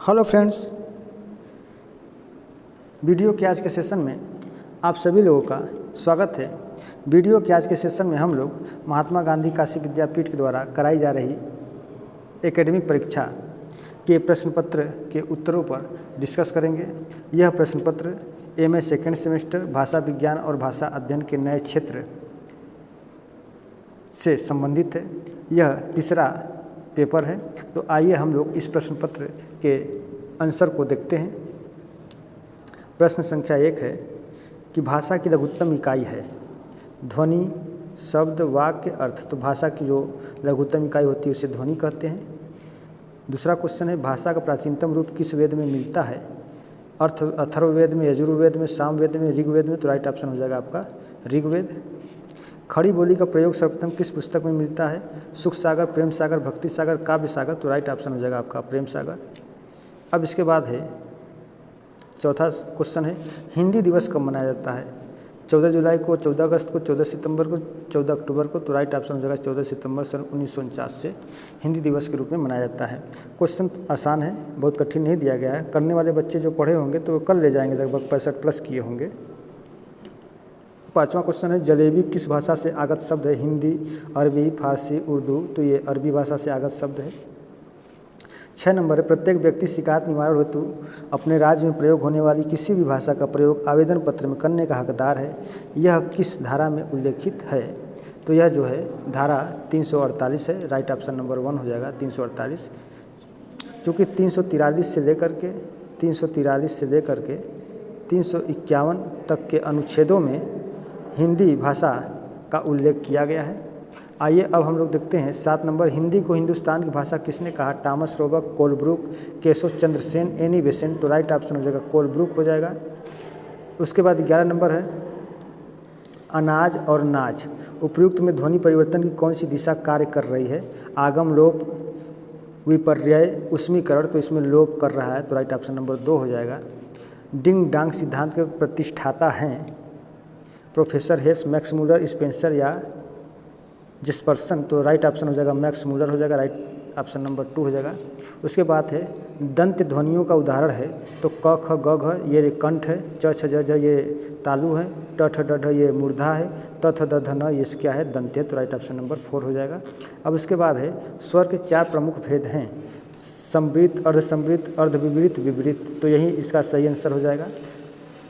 Hello friends, video के आज के सेशन में आप सभी लोगों का स्वागत है। वीडियो के आज के सेशन में हम लोग महात्मा गांधी काशी विद्यापीठ के द्वारा कराई जा रही एकेडमिक परीक्षा के प्रश्न पत्र के उत्तरों पर डिस्कस करेंगे। यह प्रश्न पत्र एमए सेकेंड सेमेस्टर भाषा विज्ञान और भाषा अध्ययन के नए क्षेत्र से संबंधित है। यह तीसरा पेपर है। तो आइए हम लोग इस प्रश्न पत्र के आंसर को देखते हैं। प्रश्न संख्या 1 है कि भाषा की लघुत्तम इकाई है ध्वनि, शब्द, वाक्य, अर्थ। तो भाषा की जो लघुत्तम इकाई होती है उसे ध्वनि कहते हैं। दूसरा क्वेश्चन है भाषा का प्राचीनतम रूप किस वेद में मिलता है? अर्थ अथर्ववेद में, यजुर्वेद में, सामवेद में, ऋग्वेद में। तो राइट ऑप्शन हो जाएगा आपका ऋग्वेद। खड़ी बोली का प्रयोग सर्वप्रथम किस पुस्तक में मिलता है? सुख सागर, प्रेम सागर, भक्ति सागर, काव्य सागर। तो राइट ऑप्शन हो जाएगा आपका प्रेम सागर। अब इसके बाद है चौथा क्वेश्चन है हिंदी दिवस कब मनाया जाता है? 14 जुलाई को, 14 अगस्त को, 14 सितंबर को, 14 अक्टूबर को। तो राइट ऑप्शन हो जाएगा 14 सितंबर सन 1949 से हिंदी दिवस के रूप में मनाया जाता है। क्वेश्चन आसान है, बहुत कठिन नहीं दिया गया है। करने वाले बच्चे जो पढ़े होंगे तो कर ले जाएंगे, लगभग 65 प्लस किए होंगे। पांचवा क्वेश्चन है जलेबी किस भाषा से आगत शब्द है? हिंदी, अरबी, फारसी, उर्दू। तो ये अरबी भाषा से आगत शब्द है। 6 नंबर है प्रत्येक व्यक्ति शिकायत निवारण हेतु अपने राज्य में प्रयोग होने वाली किसी भी भाषा का प्रयोग आवेदन पत्र में करने का हकदार है। यह किस धारा में उल्लेखित है? तो यह जो है धारा 348 है। राइट ऑप्शन नंबर 1 हो जाएगा 348। चूँकि 343 से लेकर के 351 तक के अनुच्छेदों में हिंदी भाषा का उल्लेख किया गया है। आइए अब हम लोग देखते हैं 7 नंबर हिंदी को हिंदुस्तान की भाषा किसने कहा? Thomas रोबक, Colebrook, Keshav Chandra Sen, Annie Besant. तो राइट ऑप्शन हो जाएगा कोलब्रुक हो जाएगा। उसके बाद 11 नंबर है अनाज और नाज उपयुक्त में ध्वनि परिवर्तन की कौन सी दिशा कार्य कर रही है? आगम, लोप, विपर्यय, उष्मीकरण। तो इसमें लोप कर रहा है। तो राइट ऑप्शन नंबर 2 हो जाएगा। डिंग डांग सिद्धांत के प्रतिष्ठाता हैं प्रोफेसर हेस, मैक्स मूलर, स्पेंसर या जिसपर्सन। तो राइट ऑप्शन हो जाएगा मैक्स मूलर हो जाएगा। राइट ऑप्शन नंबर 2 हो जाएगा। उसके बाद है दंत ध्वनियों का उदाहरण है तो क, ख, ग, घ ये कंठ है, च, छ, ज, झ ये तालु है, ट, ठ, ड, ढ ये मूर्धा है, त, थ, द, ध, न ये क्या है? दंत है। तो राइट ऑप्शन नंबर 4 हो जाएगा। अब उसके बाद है स्वर के 4 प्रमुख भेद हैं समृत, अर्धसमृत, अर्धविवृत, विवृत। तो यही इसका सही आंसर हो जाएगा।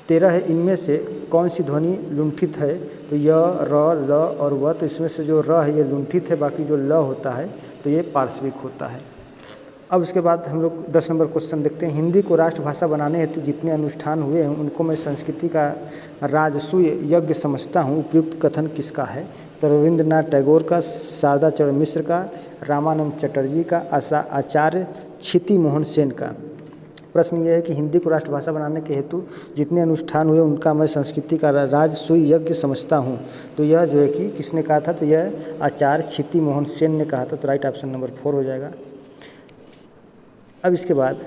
13 है इनमें से कौन सी ध्वनि लुंठित है? तो य, र, ल और व। तो इसमें से जो र है ये लुंठित है, बाकी जो ल होता है तो ये पार्श्विक होता है। अब इसके बाद हम लोग 10 नंबर क्वेश्चन देखते हैं हिंदी को राष्ट्रभाषा बनाने हेतु जितने अनुष्ठान हुए हैं उनको मैं संस्कृति का राजसूय यज्ञ समझता हूँ। उपयुक्त कथन किसका है? तो रविंद्रनाथ टैगोर का, शारदा चरण मिश्र का, रामानंद चटर्जी का, आचार्य क्षिति मोहन सेन का। प्रश्न ये है कि हिंदी को राष्ट्रभाषा बनाने के हेतु जितने अनुष्ठान हुए उनका मैं संस्कृति का राजसूय यज्ञ समझता हूँ। तो यह जो है कि किसने कहा था? तो यह आचार्य क्षिति मोहन सेन ने कहा था। तो राइट ऑप्शन नंबर 4 हो जाएगा। अब इसके बाद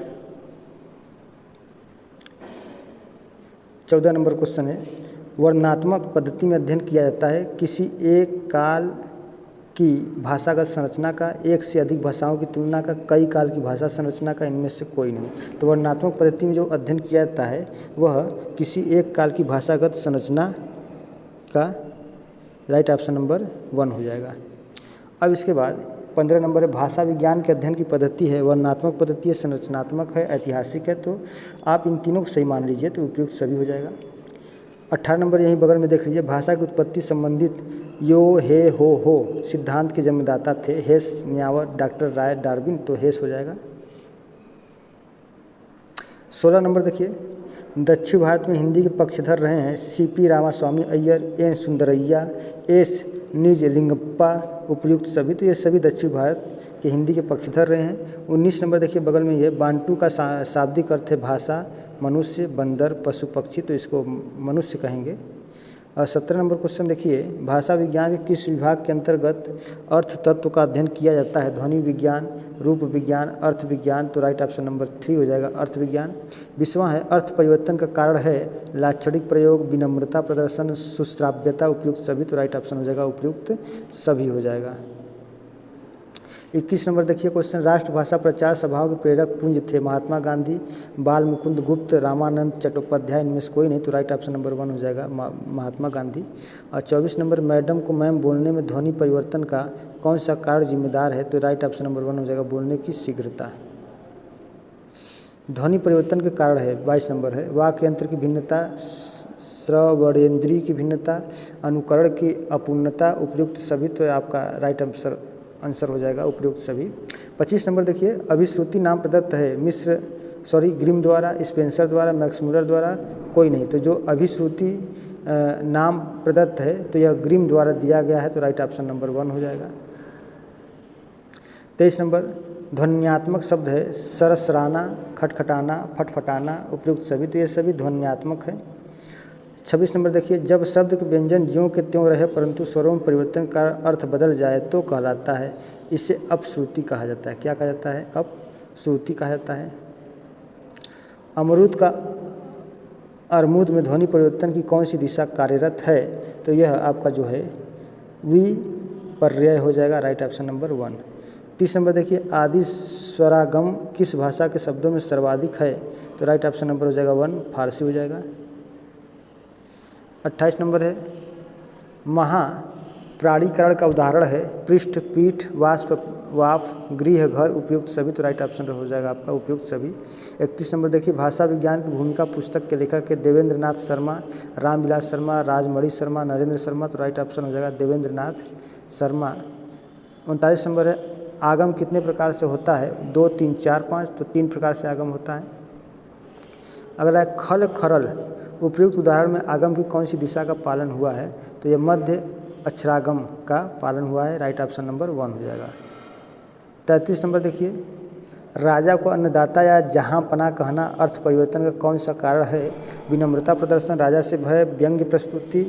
14 नंबर क्वेश्चन है वर्णनात्मक पद्धति में अध्ययन किया जाता है किसी एक काल की भाषागत संरचना का एक से अधिक भाषाओं की तुलना का, कई काल की भाषा संरचना का, इनमें से कोई नहीं। तो वर्णनात्मक पद्धति में जो अध्ययन किया जाता है वह किसी एक काल की भाषागत संरचना का। राइट ऑप्शन नंबर 1 हो जाएगा। अब इसके बाद 15 नंबर है भाषा विज्ञान के अध्ययन की पद्धति है वर्णनात्मक पद्धति है, संरचनात्मक है, ऐतिहासिक है। तो आप इन तीनों को सही मान लीजिए तो उपयुक्त सभी हो जाएगा। 18 नंबर यहीं बगल में देख लीजिए भाषा की उत्पत्ति संबंधित यो, हे, हो सिद्धांत के जन्मदाता थे हेस, न्यावर, डॉक्टर राय, डार्विन। तो हेस हो जाएगा। 16 नंबर देखिए दक्षिण भारत में हिंदी के पक्षधर रहे हैं CP Ramaswamy Iyer, N Sundarayya, S Nijalingappa. उपयुक्त सभी। तो ये सभी दक्षिण भारत के हिंदी के पक्षधर रहे हैं। 19 नंबर देखिए बगल में ये बांटू का शाब्दिक अर्थ है भाषा, मनुष्य, बंदर, पशु, पक्षी। तो इसको मनुष्य कहेंगे। और 17 नंबर क्वेश्चन देखिए भाषा विज्ञान के किस विभाग के अंतर्गत अर्थ तत्व का अध्ययन किया जाता है? ध्वनि विज्ञान, रूप विज्ञान, अर्थ विज्ञान। तो राइट ऑप्शन नंबर 3 हो जाएगा अर्थ विज्ञान। 20वां है अर्थ परिवर्तन का कारण है लाक्षणिक प्रयोग, विनम्रता प्रदर्शन, सुश्राव्यता। उपयुक्त सभी। तो राइट ऑप्शन हो जाएगा उपयुक्त सभी हो जाएगा। 21 नंबर देखिए क्वेश्चन, राष्ट्रभाषा प्रचार सभाओं के प्रेरक पुंज थे महात्मा गांधी, बाल मुकुंद गुप्त, रामानंद चट्टोपाध्याय, इनमें से कोई नहीं, तो राइट ऑप्शन नंबर 1 हो जाएगा महात्मा गांधी। और 24 नंबर, मैडम को मैम बोलने में ध्वनि परिवर्तन का कौन सा कार्य जिम्मेदार है, तो राइट ऑप्शन नंबर 1 हो जाएगा बोलने की शीघ्रता। ध्वनि परिवर्तन के कारण है 22 नंबर है, वाक् यंत्र की भिन्नता, श्रवणेन्द्रिय की भिन्नता, अनुकरण की अपूर्णता, उपयुक्त सभी, तो आपका राइट आंसर हो जाएगा उपयुक्त सभी। 25 नंबर देखिए, अभिश्रुति नाम प्रदत्त है ग्रिम द्वारा, स्पेंसर द्वारा, मैक्स मुलर द्वारा, कोई नहीं, तो जो अभिश्रुति नाम प्रदत्त है तो यह ग्रिम द्वारा दिया गया है, तो राइट ऑप्शन नंबर 1 हो जाएगा। 23 नंबर, ध्वन्यात्मक शब्द है सरसराना, खटखटाना, फटफटाना, उपयुक्त सभी, तो ये सभी ध्वन्यात्मक है। 26 नंबर देखिए, जब शब्द के व्यंजन ज्यों के त्यों रहे परंतु स्वरों में परिवर्तन का अर्थ बदल जाए तो कहलाता है, इसे अपश्रुति कहा जाता है। क्या कहा जाता है? अपश्रुति कहा जाता है। अमरूद का अरमूद में ध्वनि परिवर्तन की कौन सी दिशा कार्यरत है, तो यह आपका जो है विपर्यय हो जाएगा, राइट ऑप्शन नंबर 1। 30 नंबर देखिए, आदि स्वरागम किस भाषा के शब्दों में सर्वाधिक है, तो राइट ऑप्शन नंबर हो जाएगा 1, फारसी हो जाएगा। 28 नंबर है, महाप्राणीकरण का उदाहरण है पृष्ठ, पीठ, वाष्प, वाफ, गृह, घर, उपयुक्त सभी, तो राइट ऑप्शन हो जाएगा आपका उपयुक्त सभी। 31 नंबर देखिए, भाषा विज्ञान की भूमिका पुस्तक के लेखक है देवेंद्र नाथ शर्मा, रामविलास शर्मा, राजमणि शर्मा, नरेंद्र शर्मा, तो राइट ऑप्शन हो जाएगा देवेंद्र नाथ शर्मा। 39 नंबर है, आगम कितने प्रकार से होता है, 2, 3, 4, 5, तो 3 प्रकार से आगम होता है। अगला है खल खरल, उपयुक्त उदाहरण में आगम की कौन सी दिशा का पालन हुआ है, तो यह मध्य अक्षरागम का पालन हुआ है, राइट ऑप्शन नंबर 1 हो जाएगा। 33 नंबर देखिए, राजा को अन्नदाता या जहाँ पना कहना अर्थ परिवर्तन का कौन सा कारण है, विनम्रता प्रदर्शन, राजा से भय, व्यंग्य प्रस्तुति,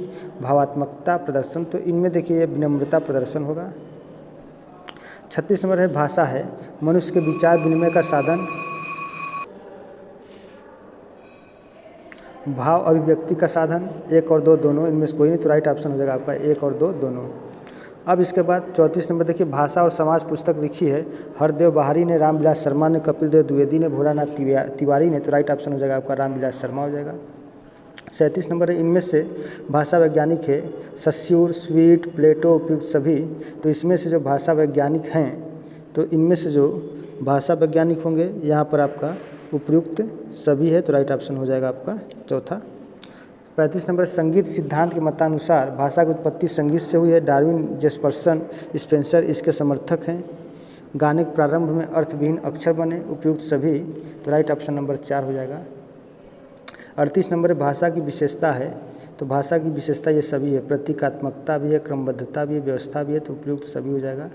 भावात्मकता प्रदर्शन, तो इनमें देखिए विनम्रता प्रदर्शन होगा। 36 नंबर है, भाषा है मनुष्य के विचार विनिमय का साधन, भाव अभिव्यक्ति का साधन, 1 और 2 दोनों, इनमें से कोई नहीं, तो राइट ऑप्शन हो जाएगा आपका 1 और 2 दोनों। अब इसके बाद 34 नंबर देखिए, भाषा और समाज पुस्तक लिखी है हरदेव बाहरी ने, रामविलास शर्मा ने, कपिल देव द्विवेदी ने, भोलानाथ तिवारी ने, तो राइट ऑप्शन हो जाएगा आपका रामविलास शर्मा हो जाएगा। 37 नंबर है, इनमें से भाषा वैज्ञानिक है सस्यूर, स्वीट, प्लेटो, उपयुक्त सभी, तो इसमें से जो भाषा वैज्ञानिक हैं, तो इनमें से जो भाषा वैज्ञानिक होंगे यहाँ पर आपका उपयुक्त सभी है, तो राइट ऑप्शन हो जाएगा आपका चौथा। 35 नंबर, संगीत सिद्धांत के मतानुसार भाषा की उत्पत्ति संगीत से हुई है, डार्विन, जेफरसन, स्पेंसर इसके समर्थक हैं। गाने के प्रारंभ में अर्थविहीन अक्षर बने, उपयुक्त सभी, तो राइट ऑप्शन नंबर 4 हो जाएगा। 38 नंबर, भाषा की विशेषता है, तो भाषा की विशेषता ये सभी है, प्रतीकात्मकता भी है, क्रमबद्धता भी है, व्यवस्था भी है, तो उपयुक्त सभी हो जाएगा।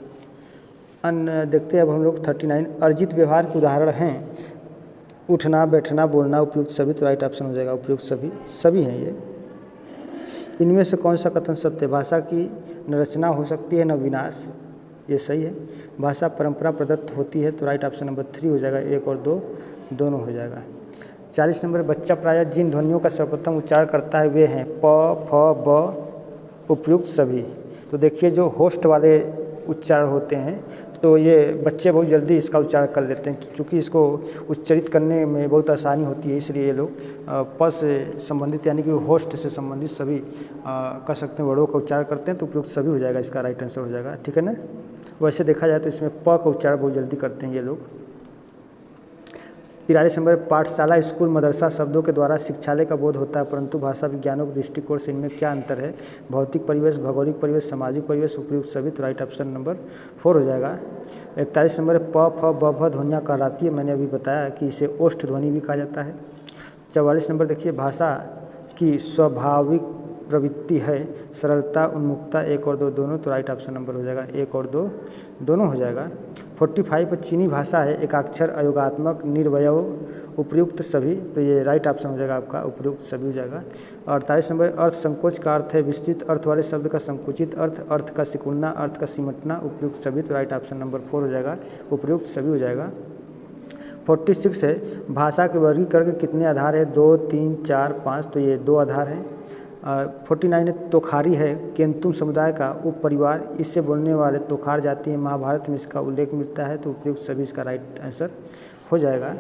अन्य देखते हैं अब हम लोग 39, अर्जित व्यवहार के उदाहरण हैं उठना, बैठना, बोलना, उपयुक्त सभी, तो राइट ऑप्शन हो जाएगा उपयुक्त सभी, सभी हैं ये। इनमें से कौन सा कथन सत्य है, भाषा की न रचना हो सकती है न विनाश, ये सही है। भाषा परंपरा प्रदत्त होती है, तो राइट ऑप्शन नंबर 3 हो जाएगा, 1 और 2 दोनों हो जाएगा। 40 नंबर, बच्चा प्रायः जिन ध्वनियों का सर्वप्रथम उच्चारण करता है वे हैं प, फ, ब, उपयुक्त सभी। तो देखिए जो होस्ट वाले उच्चारण होते हैं तो ये बच्चे बहुत जल्दी इसका उच्चारण कर लेते हैं, क्योंकि इसको उच्चरित करने में बहुत आसानी होती है, इसलिए ये लोग प से संबंधित यानी कि होस्ट से संबंधित सभी कह सकते हैं वर्डों का उच्चारण करते हैं, तो उपयुक्त सभी हो जाएगा, इसका राइट आंसर हो जाएगा, ठीक है ना। वैसे देखा जाए तो इसमें प का उच्चारण बहुत जल्दी करते हैं ये लोग। 43 नंबर, पाठशाला, स्कूल, मदरसा शब्दों के द्वारा शिक्षालय का बोध होता है, परंतु भाषा विज्ञानों के दृष्टिकोण से इनमें क्या अंतर है, भौतिक परिवेश, भौगोलिक परिवेश, सामाजिक परिवेश, उपयुक्त सभी, तो राइट ऑप्शन नंबर 4 हो जाएगा। 41 नंबर, प, फ, ब, भ ध्वनियाँ कहलाती है, मैंने अभी बताया कि इसे ओष्ठ ध्वनि भी कहा जाता है। 44 नंबर देखिए, भाषा की स्वाभाविक प्रवृत्ति है सरलता, उन्मुखता, 1 और 2 दोनों, तो राइट ऑप्शन नंबर हो जाएगा 1 और 2 दोनों हो जाएगा। 45 पर चीनी भाषा है एकाक्षर, अयोगात्मक, निर्वयव, उपयुक्त सभी, तो ये राइट ऑप्शन हो जाएगा आपका उपयुक्त सभी हो जाएगा। 48 नंबर, अर्थ संकोच का अर्थ है विस्तृत अर्थ वाले शब्द का संकुचित अर्थ, अर्थ का सिकुड़ना, अर्थ का सिमटना, उपयुक्त सभी, तो राइट ऑप्शन नंबर 4 हो जाएगा, उपयुक्त सभी हो जाएगा। 46 है, भाषा के वर्गीकरण के कितने आधार है, 2, 3, 4, 5, तो ये 2 आधार हैं। 49 तोखारी है केंतुम समुदाय का उप परिवार, इससे बोलने वाले तोखार जाति है। महाभारत में इसका उल्लेख मिलता है, तो उपयुक्त सभी इसका राइट आंसर हो जाएगा।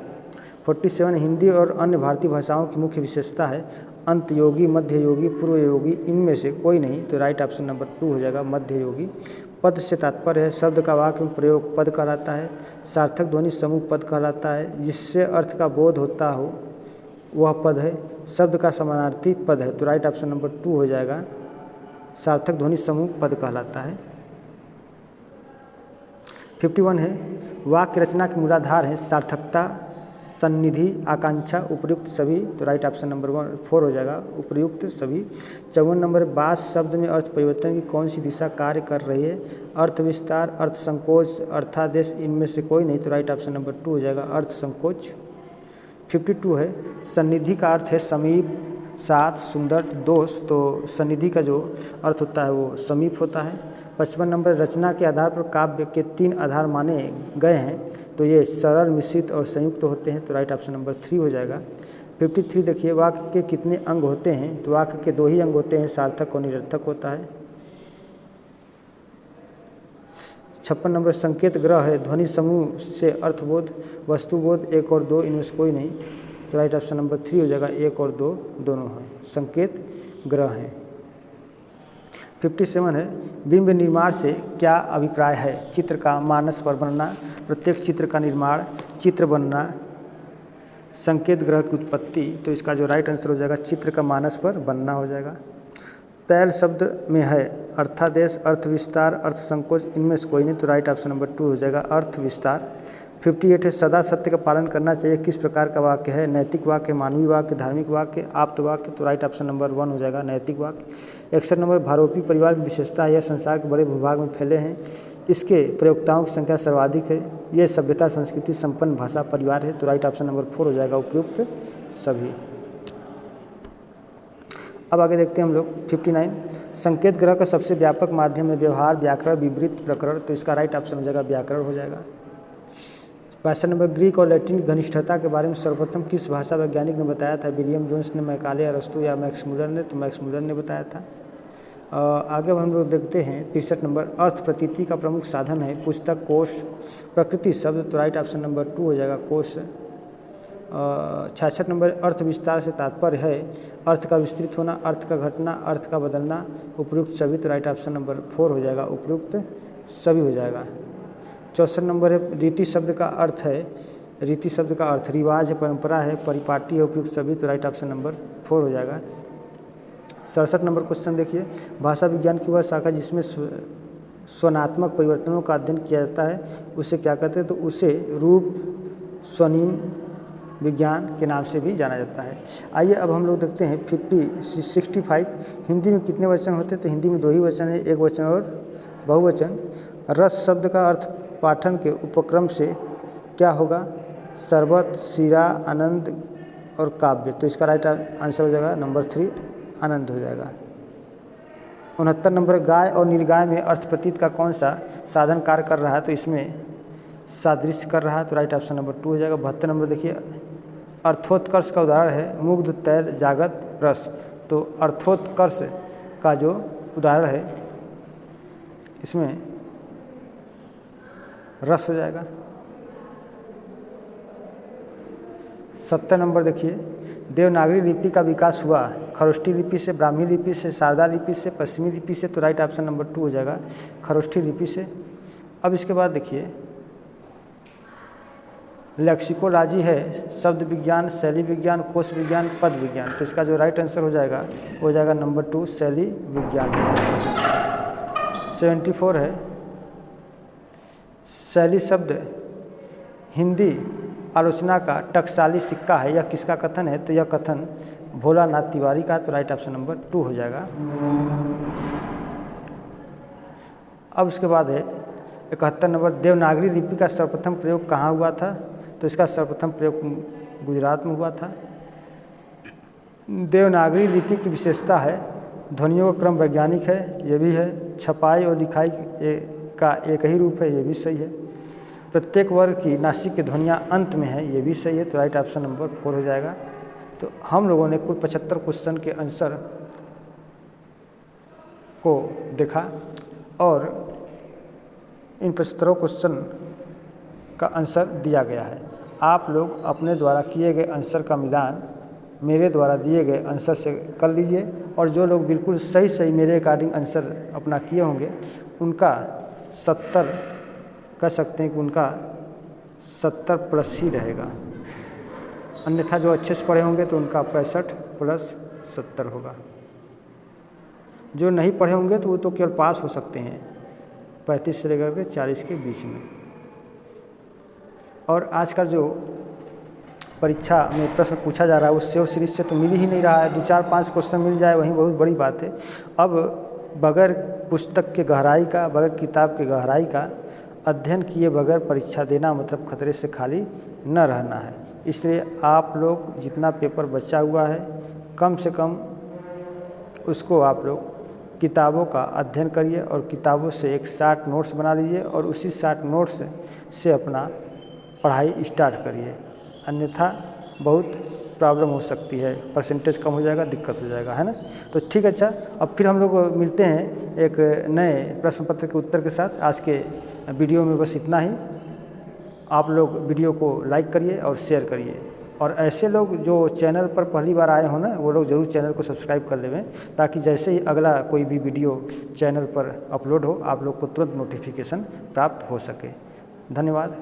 47 हिंदी और अन्य भारतीय भाषाओं की मुख्य विशेषता है अंतयोगी, मध्ययोगी, पूर्वयोगी, इनमें से कोई नहीं, तो राइट ऑप्शन नंबर 2 हो जाएगा मध्ययोगी। पद से तात्पर्य है शब्द का वाक्य में प्रयोग पद कहलाता है। सार्थक ध्वनि समूह पद कहलाता है, जिससे अर्थ का बोध होता हो वह पद है। शब्द का समानार्थी पद है, तो राइट ऑप्शन नंबर 2 हो जाएगा सार्थक ध्वनि समूह पद कहलाता है। 51 है वाक्य रचना के मूलाधार है सार्थकता, सन्निधि, आकांक्षा, उपर्युक्त सभी, तो राइट ऑप्शन नंबर 4 हो जाएगा उपर्युक्त सभी। 54 नंबर बात शब्द में अर्थ परिवर्तन की कौन सी दिशा कार्य कर रही है? अर्थ विस्तार, अर्थ संकोच, अर्थादेश, इनमें से कोई नहीं, तो राइट ऑप्शन नंबर 2 हो जाएगा अर्थ संकोच। 52 है सन्निधि का अर्थ है समीप, साथ, सुंदर, दोष, तो सन्निधि का जो अर्थ होता है वो समीप होता है। 55 नंबर रचना के आधार पर काव्य के 3 आधार माने गए हैं, तो ये सरल, मिश्रित और संयुक्त होते हैं, तो राइट ऑप्शन नंबर 3 हो जाएगा। 53 देखिए वाक्य के कितने अंग होते हैं? तो वाक्य के 2 ही अंग होते हैं, सार्थक और निरर्थक होता है। 56 नंबर संकेत ग्रह है ध्वनि समूह से अर्थबोध, वस्तुबोध, 1 और 2, इनमें से कोई नहीं, तो राइट ऑप्शन नंबर 3 हो जाएगा 1 और 2 दोनों हैं, संकेत ग्रह हैं। 57 है बिंब निर्माण से क्या अभिप्राय है? चित्र का मानस पर बनना, प्रत्येक चित्र का निर्माण, चित्र बनना, संकेत ग्रह की उत्पत्ति, तो इसका जो राइट आंसर हो जाएगा चित्र का मानस पर बनना हो जाएगा। तैल शब्द में है अर्थादेश, अर्थ विस्तार, अर्थ संकोच, इनमें से कोई नहीं, तो राइट ऑप्शन नंबर 2 हो जाएगा अर्थ विस्तार। 58 है सदा सत्य का पालन करना चाहिए, किस प्रकार का वाक्य है? नैतिक वाक्य, मानवीय वाक्य, धार्मिक वाक्य, आप्त वाक्य, तो राइट ऑप्शन नंबर 1 हो जाएगा नैतिक वाक्य। 61 नंबर भारोपी परिवार की विशेषता है यह संसार के बड़े भूभाग में फैले हैं, इसके प्रयोक्ताओं की संख्या सर्वाधिक है, यह सभ्यता संस्कृति संपन्न भाषा परिवार है, तो राइट ऑप्शन नंबर 4 हो जाएगा उपयुक्त सभी। अब आगे देखते हैं हम लोग 59 संकेत ग्रह का सबसे व्यापक माध्यम है व्यवहार, व्याकरण, विवृत, प्रकरण, तो इसका राइट ऑप्शन हो जाएगा व्याकरण हो जाएगा। 62 नंबर ग्रीक और लैटिन घनिष्ठता के बारे में सर्वप्रथम किस भाषा वैज्ञानिक ने बताया था? विलियम जोन्स ने, मैकाले, अरस्तु या मैक्स मुलर ने? तो मैक्स मुलर ने बताया था। आगे हम लोग देखते हैं 63 नंबर अर्थ प्रतीति का प्रमुख साधन है पुस्तक, कोश, प्रकृति शब्द, तो राइट ऑप्शन नंबर 2 हो जाएगा कोश। 66 नंबर अर्थ विस्तार से तात्पर्य है अर्थ का विस्तृत होना, अर्थ का घटना, अर्थ का बदलना, उपयुक्त सभी, तो राइट ऑप्शन नंबर 4 हो जाएगा उपयुक्त सभी हो जाएगा। 64 नंबर है रीति शब्द का अर्थ है, रीति शब्द का अर्थ रिवाज है, परंपरा है, परिपाटी है, उपयुक्त सभी, तो राइट ऑप्शन नंबर 4 हो जाएगा। 67 नंबर क्वेश्चन देखिए भाषा विज्ञान की वह शाखा जिसमें स्वनात्मक परिवर्तनों का अध्ययन किया जाता है उसे क्या कहते हैं? तो उसे रूप स्वनिम विज्ञान के नाम से भी जाना जाता है। आइए अब हम लोग देखते हैं 65 हिंदी में कितने वचन होते हैं? तो हिंदी में 2 ही वचन है, एक वचन और बहुवचन। रस शब्द का अर्थ पाठन के उपक्रम से क्या होगा? शरबत, शीरा, आनंद और काव्य, तो इसका राइट आंसर हो जाएगा नंबर 3 आनंद हो जाएगा। 69 नंबर गाय और नीलगाय में अर्थ प्रतीत का कौन सा साधन कार्य कर रहा है? तो इसमें सादृश्य कर रहा है, तो राइट ऑप्शन नंबर 2 हो जाएगा। 72 नंबर देखिए अर्थोत्कर्ष का उदाहरण है मुग्ध, तैल, जागत, रस, तो अर्थोत्कर्ष का जो उदाहरण है इसमें रस हो जाएगा। 70 नंबर देखिए देवनागरी लिपि का विकास हुआ खरोष्ठी लिपि से, ब्राह्मी लिपि से, शारदा लिपि से, पश्चिमी लिपि से, तो राइट ऑप्शन नंबर 2 हो जाएगा खरोष्ठी लिपि से। अब इसके बाद देखिए लेक्सिकोलॉजी है शब्द विज्ञान, शैली विज्ञान, कोश विज्ञान, पद विज्ञान, तो इसका जो राइट आंसर हो जाएगा नंबर 2 शैली विज्ञान। 74 है शैली शब्द हिंदी आलोचना का टकसाली सिक्का है, यह किसका कथन है? तो यह कथन भोलानाथ तिवारी का, तो राइट ऑप्शन नंबर 2 हो जाएगा। अब उसके बाद है 71 नंबर देवनागरी लिपि का सर्वप्रथम प्रयोग कहाँ हुआ था? तो इसका सर्वप्रथम प्रयोग गुजरात में हुआ था। देवनागरी लिपि की विशेषता है ध्वनियों का क्रम वैज्ञानिक है, ये भी है, छपाई और लिखाई का एक ही रूप है, ये भी सही है, प्रत्येक वर्ग की नासिक की ध्वनियाँ अंत में है, ये भी सही है, तो राइट ऑप्शन नंबर 4 हो जाएगा। तो हम लोगों ने कुल 75 क्वेश्चन के आंसर को देखा और इन 75 क्वेश्चन का आंसर दिया गया है। आप लोग अपने द्वारा किए गए आंसर का मिलान मेरे द्वारा दिए गए आंसर से कर लीजिए और जो लोग बिल्कुल सही सही मेरे अकॉर्डिंग आंसर अपना किए होंगे उनका 70 कह सकते हैं कि उनका 70 प्लस ही रहेगा, अन्यथा जो अच्छे से पढ़े होंगे तो उनका 65 प्लस 70 होगा। जो नहीं पढ़े होंगे तो वो तो केवल पास हो सकते हैं 35 से लेकर के 40 के बीच में। और आज का जो परीक्षा में प्रश्न पूछा जा रहा है उससे और सीरीज से तो मिल ही नहीं रहा है। 2 4 5 क्वेश्चन मिल जाए वही बहुत बड़ी बात है। अब बगैर पुस्तक के गहराई का, बगैर किताब के गहराई का अध्ययन किए बगैर परीक्षा देना मतलब खतरे से खाली न रहना है। इसलिए आप लोग जितना पेपर बचा हुआ है कम से कम उसको आप लोग किताबों का अध्ययन करिए और किताबों से एक शॉर्ट नोट्स बना लीजिए और उसी शॉर्ट नोट्स से अपना पढ़ाई स्टार्ट करिए, अन्यथा बहुत प्रॉब्लम हो सकती है, परसेंटेज कम हो जाएगा, दिक्कत हो जाएगा, है ना। तो ठीक है, अच्छा अब फिर हम लोग मिलते हैं एक नए प्रश्न पत्र के उत्तर के साथ। आज के वीडियो में बस इतना ही। आप लोग वीडियो को लाइक करिए और शेयर करिए और ऐसे लोग जो चैनल पर पहली बार आए हो ना वो लोग ज़रूर चैनल को सब्सक्राइब कर लेवें ताकि जैसे ही अगला कोई भी वीडियो चैनल पर अपलोड हो आप लोग को तुरंत नोटिफिकेशन प्राप्त हो सके। धन्यवाद।